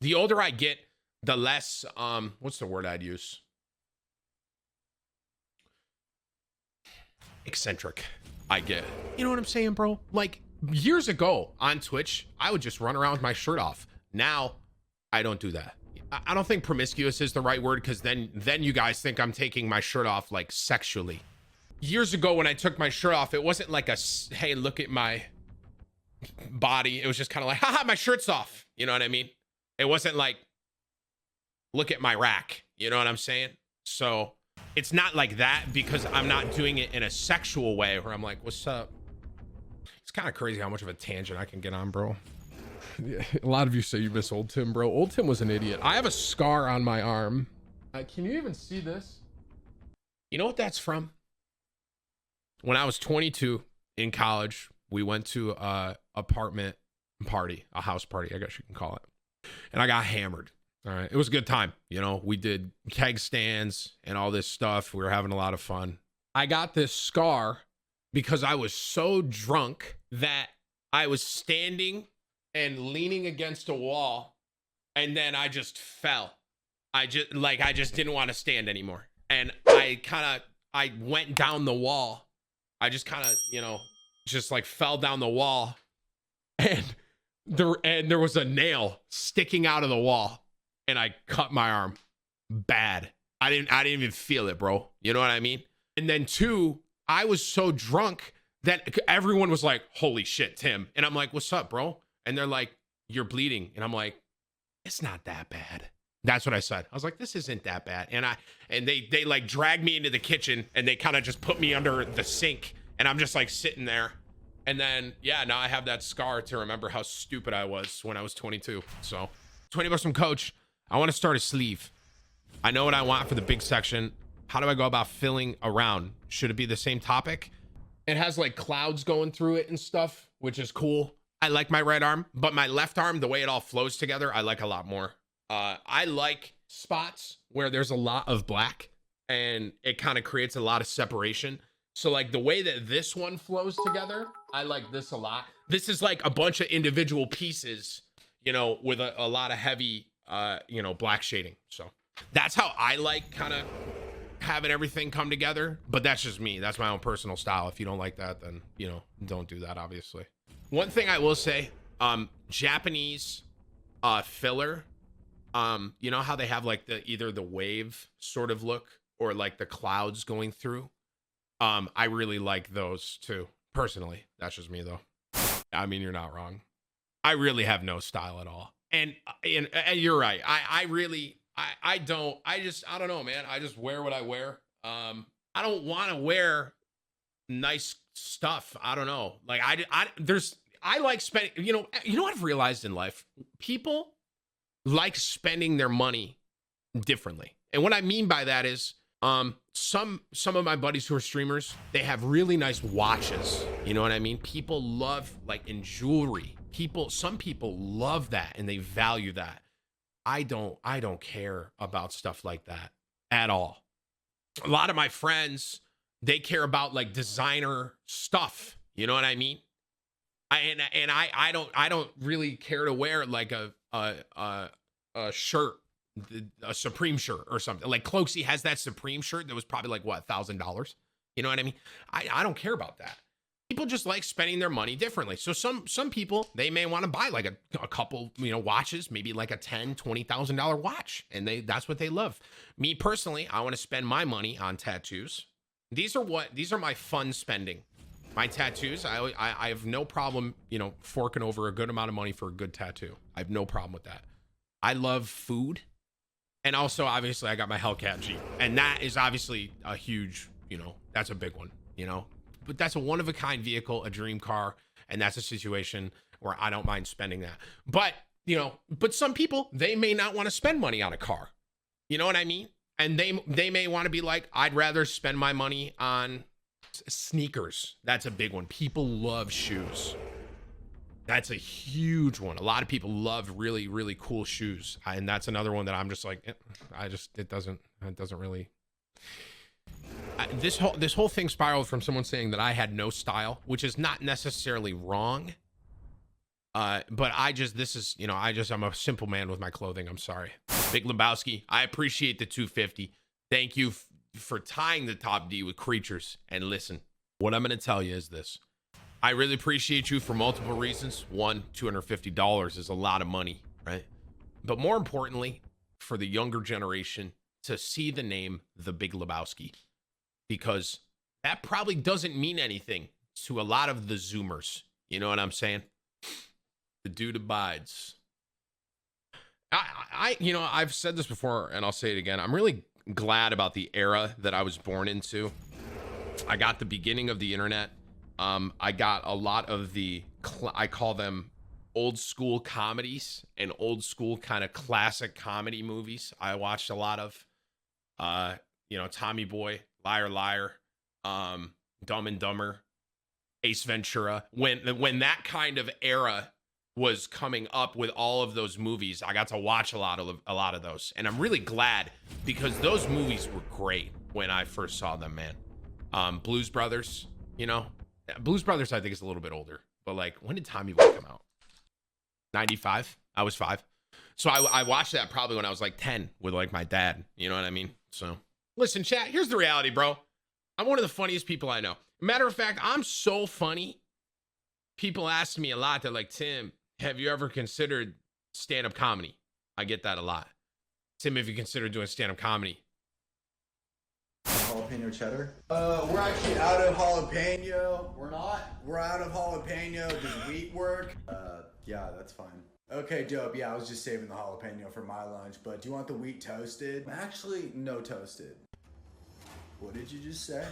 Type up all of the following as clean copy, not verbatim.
The older I get, the less, what's the word I'd use? Eccentric I get. You know what I'm saying, bro? Like years ago on Twitch, I would just run around with my shirt off. Now, I don't do that. I don't think promiscuous is the right word, because then you guys think I'm taking my shirt off like sexually. Years ago when I took my shirt off, it wasn't like a, hey, look at my body. It was just kind of like, haha, my shirt's off. You know what I mean? It wasn't like, look at my rack. You know what I'm saying? So it's not like that, because I'm not doing it in a sexual way where I'm like, what's up? It's kind of crazy how much of a tangent I can get on, bro. Yeah, a lot of you say you miss old Tim, bro. Old Tim was an idiot. I have a scar on my arm. Can you even see this? You know what that's from? When I was 22 in college, we went to a apartment party, a house party, I guess you can call it. And I got hammered. All right. It was a good time. You know, we did keg stands and all this stuff. We were having a lot of fun. I got this scar because I was so drunk that I was standing and leaning against a wall, and then I just fell. I just didn't want to stand anymore. And I went down the wall. I just kind of, you know, just like fell down the wall, and there was a nail sticking out of the wall, and I cut my arm bad. I didn't even feel it, bro. You know what I mean? And then two, I was so drunk that everyone was like, holy shit, Tim. And I'm like, what's up, bro? And they're like, you're bleeding. And I'm like, it's not that bad. That's what I said. I was like, this isn't that bad. And they like dragged me into the kitchen, and they kind of just put me under the sink, and I'm just like sitting there. And then, yeah, now I have that scar to remember how stupid I was when I was 22. So 20 bucks from Coach. I want to start a sleeve. I know what I want for the big section. How do I go about filling around? Should it be the same topic? It has like clouds going through it and stuff, which is cool. I like my right arm, but my left arm, the way it all flows together, I like a lot more. I like spots where there's a lot of black and it kind of creates a lot of separation. So like the way that this one flows together, I like this a lot. This is like a bunch of individual pieces, you know, with a lot of heavy, you know, black shading. So that's how I like kind of having everything come together. But that's just me. That's my own personal style. If you don't like that, then, you know, don't do that, obviously. One thing I will say, Japanese filler, you know how they have like either the wave sort of look or like the clouds going through? I really like those too, personally. That's just me though. I mean, you're not wrong. I really have no style at all. And you're right. I don't know, man. I just wear what I wear. I don't want to wear nice stuff. I don't know. Like I like spending, you know what I've realized in life? People like spending their money differently. And what I mean by that is, some of my buddies who are streamers, they have really nice watches. You know what I mean? People love like in jewelry. Some people love that and they value that. I don't care about stuff like that at all. A lot of my friends, they care about like designer stuff. You know what I mean? I don't really care to wear like a shirt, a Supreme shirt or something. Like Cloaksy has that Supreme shirt that was probably like what, $1,000. You know what I mean? I don't care about that. People just like spending their money differently. So some people, they may want to buy like a couple, you know, watches, maybe like a $10,000-$20,000 watch, and that's what they love. Me personally, I want to spend my money on tattoos. These are my fun spending. My tattoos, I have no problem, you know, forking over a good amount of money for a good tattoo. I have no problem with that. I love food. And also, obviously, I got my Hellcat Jeep. And that is obviously a huge, you know, that's a big one, you know. But that's a one-of-a-kind vehicle, a dream car. And that's a situation where I don't mind spending that. But, you know, but some people, they may not want to spend money on a car. You know what I mean? And they may want to be like, I'd rather spend my money on sneakers. That's a big one. People love shoes. That's a huge one. A lot of people love really, really cool shoes. And that's another one that I'm just like, it doesn't really. This whole thing spiraled from someone saying that I had no style, which is not necessarily wrong. But this is, I'm a simple man with my clothing. I'm sorry. Big Lebowski, I appreciate the 250. Thank you for tying the top D with creatures. And listen, what I'm going to tell you is this. I really appreciate you for multiple reasons. One, $250 is a lot of money, right? But more importantly, for the younger generation to see the name The Big Lebowski, because that probably doesn't mean anything to a lot of the Zoomers. You know what I'm saying? The dude abides. I've said this before and I'll say it again. I'm really glad about the era that I was born into. I got the beginning of the internet. I got a lot of I call them old school comedies and old school kind of classic comedy movies. I watched a lot of, Tommy Boy, Liar Liar, Dumb and Dumber, Ace Ventura. When that kind of era was coming up with all of those movies, I got to watch a lot of those, and I'm really glad because those movies were great when I first saw them, man. Blues Brothers, Blues Brothers I think is a little bit older, but like, when did Tommy Boy come out? 95. I was 5, so I watched that probably when I was like 10 with like my dad. You know what I mean? So listen, chat. Here's the reality, bro. I'm one of the funniest people I know. Matter of fact, I'm so funny. People ask me a lot. They're like, Tim, have you ever considered stand-up comedy? I get that a lot. Tim, have you considered doing stand-up comedy? Jalapeno cheddar? We're actually out of jalapeno. We're not? We're out of jalapeno. Does wheat work? Yeah, that's fine. Okay, dope. Yeah, I was just saving the jalapeno for my lunch, but do you want the wheat toasted? Actually, no toasted. What did you just say?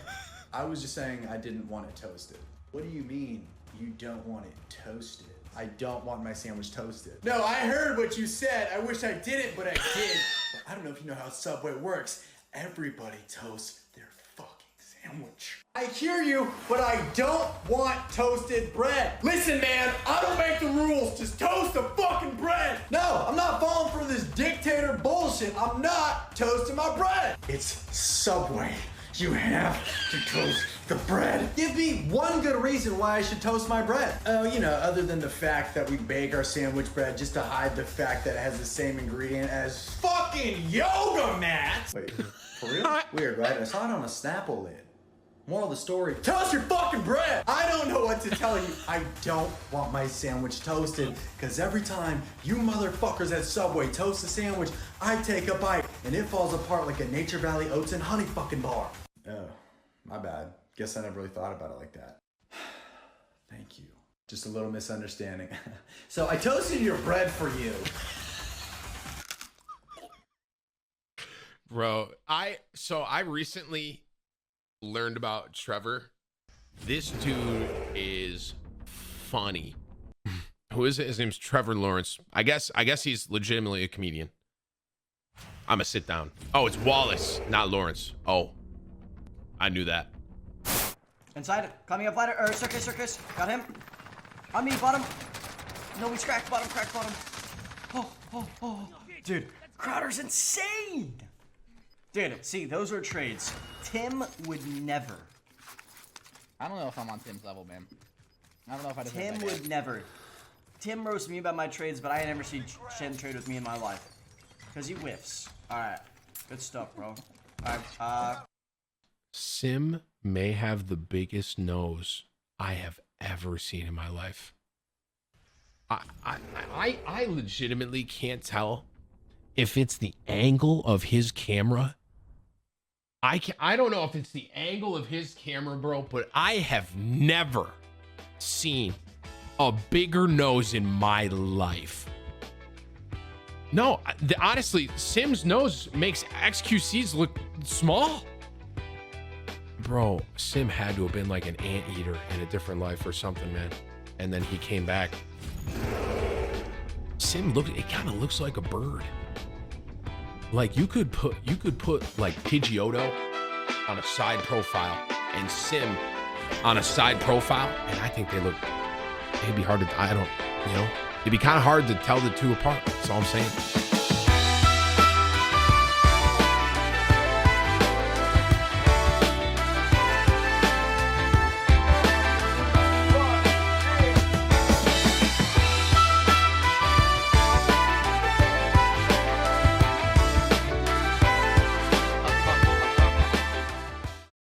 I was just saying I didn't want it toasted. What do you mean you don't want it toasted? I don't want my sandwich toasted. No, I heard what you said. I wish I didn't, but I did. But I don't know if you know how Subway works. Everybody toasts their fucking sandwich. I hear you, but I don't want toasted bread. Listen, man, I don't make the rules. Just toast the fucking bread. No, I'm not falling for this dictator bullshit. I'm not toasting my bread. It's Subway. You have to toast the bread. Give me one good reason why I should toast my bread. Oh, other than the fact that we bake our sandwich bread just to hide the fact that it has the same ingredient as fucking yoga mats. Wait, for real? Weird, right? I saw it on a Snapple lid. Moral of the story, Toast your fucking bread! I don't know what to tell you. I don't want my sandwich toasted, because every time you motherfuckers at Subway toast a sandwich, I take a bite, and it falls apart like a Nature Valley Oats and Honey fucking bar. Oh, my bad. Guess I never really thought about it like that. Thank you. Just a little misunderstanding. So I toasted your bread for you. Bro, I recently learned about Trevor. This dude is funny. Who is it? His name's Trevor Lawrence. I guess he's legitimately a comedian. I'ma sit down. Oh, it's Wallace, not Lawrence. Oh, I knew that. Inside, climbing up ladder, or circus, got him. On me, bottom. No, he's cracked bottom. Oh. Dude, Crowder's insane. Dude, see, those are trades. Tim would never. I don't know if I'm on Tim's level, man. I don't know if I deserve Tim that would guy. never. Tim roasts me about my trades, but I never see Shen trade with me in my life. Because he whiffs. Alright. Good stuff, bro. Alright, Sim may have the biggest nose I have ever seen in my life. I legitimately can't tell if it's the angle of his camera. I don't know if it's the angle of his camera, bro, but I have never seen a bigger nose in my life. No, honestly, Sim's nose makes XQC's look small. Bro, Sim had to have been like an anteater in a different life or something, man. And then he came back. Sim it kind of looks like a bird. Like you could put like Pidgeotto on a side profile and Sim on a side profile, and I think it'd be hard to, it'd be kind of hard to tell the two apart. That's all I'm saying.